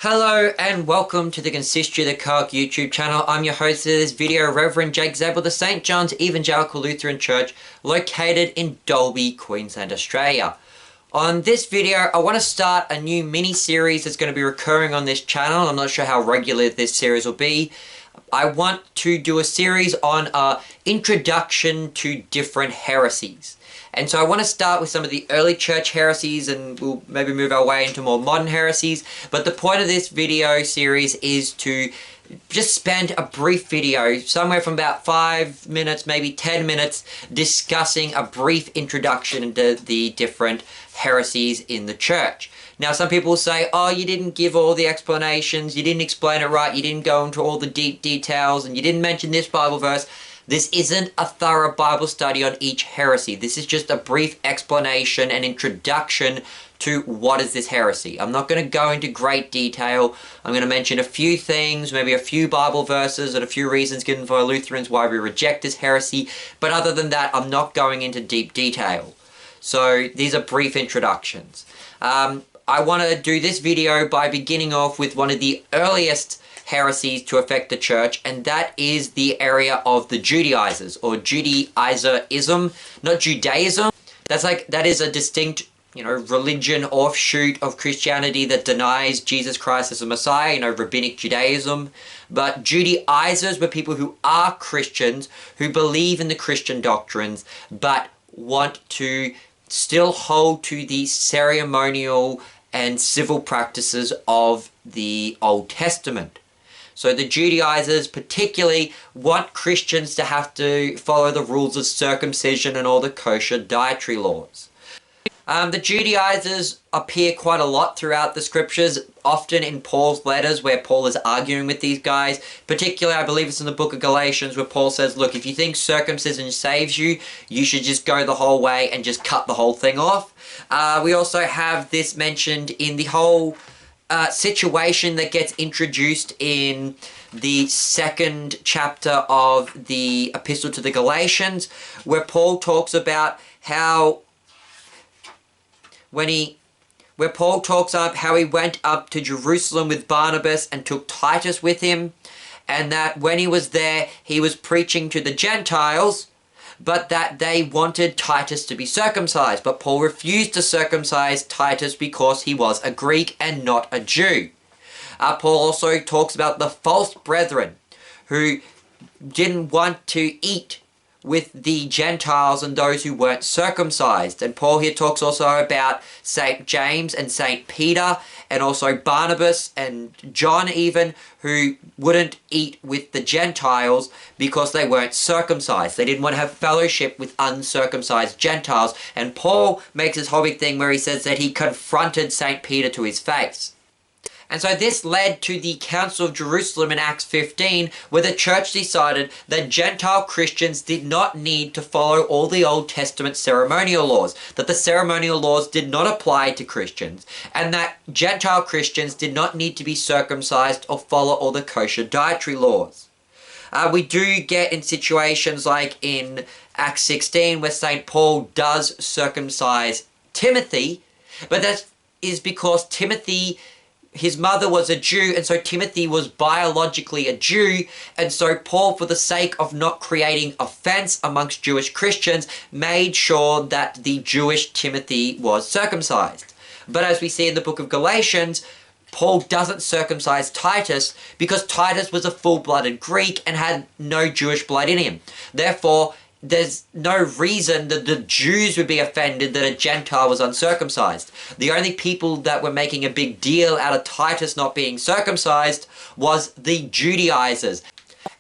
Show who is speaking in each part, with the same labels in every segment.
Speaker 1: Hello and welcome to the Consistory of the Coelc YouTube channel. I'm your host of this video, Reverend Zabel of St John's Evangelical Lutheran Church, located in Dalby, Queensland, Australia. On this video, I want to start a new mini-series that's going to be recurring on this channel. I'm not sure how regular this series will be. I want to do a series on introduction to different heresies. And so I want to start with some of the early church heresies, and we'll maybe move our way into more modern heresies. But the point of this video series is to just spend a brief video, somewhere from about 5 minutes, maybe 10 minutes, discussing a brief introduction into the different heresies in the church. Now, some people will say, oh, you didn't give all the explanations, you didn't explain it right, you didn't go into all the deep details, and you didn't mention this Bible verse. This isn't a thorough Bible study on each heresy. This is just a brief explanation and introduction to what is this heresy. I'm not going to go into great detail. I'm going to mention a few things, maybe a few Bible verses and a few reasons given for Lutherans why we reject this heresy. But other than that, I'm not going into deep detail. So these are brief introductions. I want to do this video by beginning off with one of the earliest heresies to affect the church, and that is the area of the Judaizers, or Judaizerism, not Judaism. That is a distinct, religion offshoot of Christianity that denies Jesus Christ as a Messiah, rabbinic Judaism. But Judaizers were people who are Christians, who believe in the Christian doctrines, but want to still hold to the ceremonial and civil practices of the Old Testament. So the Judaizers particularly want Christians to have to follow the rules of circumcision and all the kosher dietary laws. The Judaizers appear quite a lot throughout the scriptures, often in Paul's letters where Paul is arguing with these guys. Particularly, I believe it's in the book of Galatians where Paul says, look, if you think circumcision saves you, you should just go the whole way and just cut the whole thing off. We also have this mentioned in the whole situation that gets introduced in the second chapter of the Epistle to the Galatians, where Paul talks about how how he went up to Jerusalem with Barnabas and took Titus with him, and that when he was there, he was preaching to the Gentiles, but that they wanted Titus to be circumcised. But Paul refused to circumcise Titus because he was a Greek and not a Jew. Paul also talks about the false brethren who didn't want to eat with the Gentiles and those who weren't circumcised. And Paul here talks also about St. James and St. Peter, and also Barnabas and John even, who wouldn't eat with the Gentiles because they weren't circumcised. They didn't want to have fellowship with uncircumcised Gentiles. And Paul makes this whole big thing where he says that he confronted St. Peter to his face. And so this led to the Council of Jerusalem in Acts 15, where the church decided that Gentile Christians did not need to follow all the Old Testament ceremonial laws, that the ceremonial laws did not apply to Christians, and that Gentile Christians did not need to be circumcised or follow all the kosher dietary laws. We do get in situations like in Acts 16, where St. Paul does circumcise Timothy, but that is because his mother was a Jew, and so Timothy was biologically a Jew, and so Paul, for the sake of not creating offense amongst Jewish Christians, made sure that the Jewish Timothy was circumcised. But as we see in the book of Galatians, Paul doesn't circumcise Titus because Titus was a full-blooded Greek and had no Jewish blood in him. Therefore, there's no reason that the Jews would be offended that a Gentile was uncircumcised. The only people that were making a big deal out of Titus not being circumcised was the Judaizers.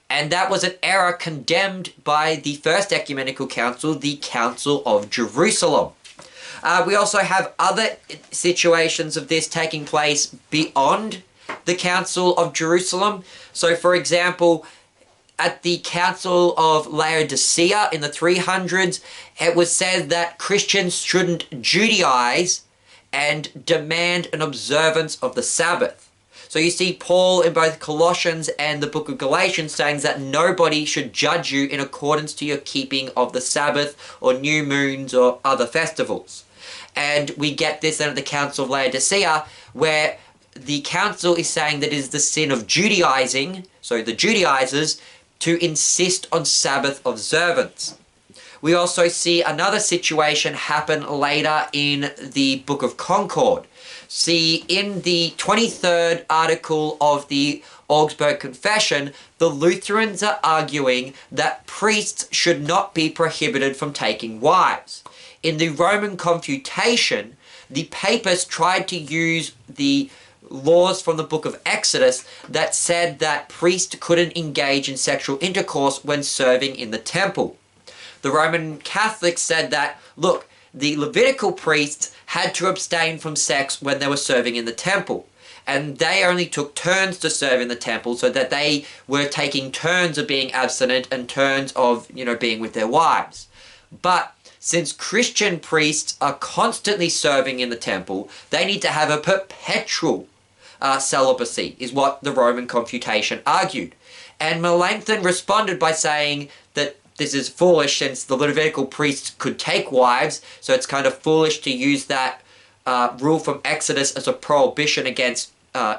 Speaker 1: And that was an error condemned by the First Ecumenical Council, the Council of Jerusalem. We also have other situations of this taking place beyond the Council of Jerusalem. So, for example, at the Council of Laodicea in the 300s, it was said that Christians shouldn't Judaize and demand an observance of the Sabbath. So you see Paul in both Colossians and the book of Galatians saying that nobody should judge you in accordance to your keeping of the Sabbath or new moons or other festivals. And we get this at the Council of Laodicea, where the council is saying that it is the sin of Judaizing, so the Judaizers, to insist on Sabbath observance. We also see another situation happen later in the Book of Concord. See, in the 23rd article of the Augsburg Confession, the Lutherans are arguing that priests should not be prohibited from taking wives. In the Roman Confutation, the papists tried to use the laws from the book of Exodus that said that priests couldn't engage in sexual intercourse when serving in the temple. The Roman Catholics said that, look, the Levitical priests had to abstain from sex when they were serving in the temple. And they only took turns to serve in the temple, so that they were taking turns of being abstinent and turns of, being with their wives. But since Christian priests are constantly serving in the temple, they need to have a perpetual celibacy, is what the Roman Confutation argued. And Melanchthon responded by saying that this is foolish, since the Levitical priests could take wives, so it's kind of foolish to use that rule from Exodus as a prohibition against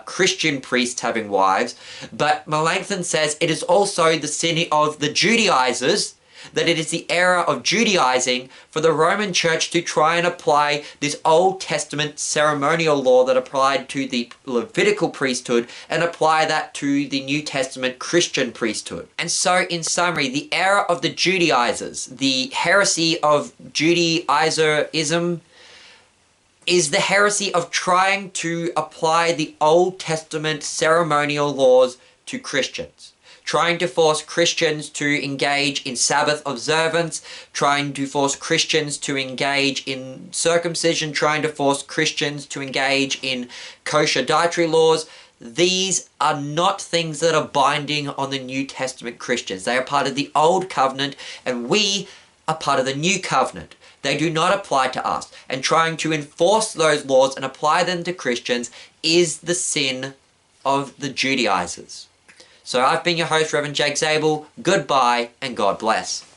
Speaker 1: Christian priests having wives. But Melanchthon says it is also the sin of the Judaizers, that it is the error of Judaizing for the Roman Church to try and apply this Old Testament ceremonial law that applied to the Levitical priesthood and apply that to the New Testament Christian priesthood. And so, in summary, the error of the Judaizers, the heresy of Judaizerism, is the heresy of trying to apply the Old Testament ceremonial laws to Christians. Trying to force Christians to engage in Sabbath observance, trying to force Christians to engage in circumcision, trying to force Christians to engage in kosher dietary laws. These are not things that are binding on the New Testament Christians. They are part of the Old Covenant, and we are part of the New Covenant. They do not apply to us. And trying to enforce those laws and apply them to Christians is the sin of the Judaizers. So I've been your host, Reverend Jake Zabel. Goodbye and God bless.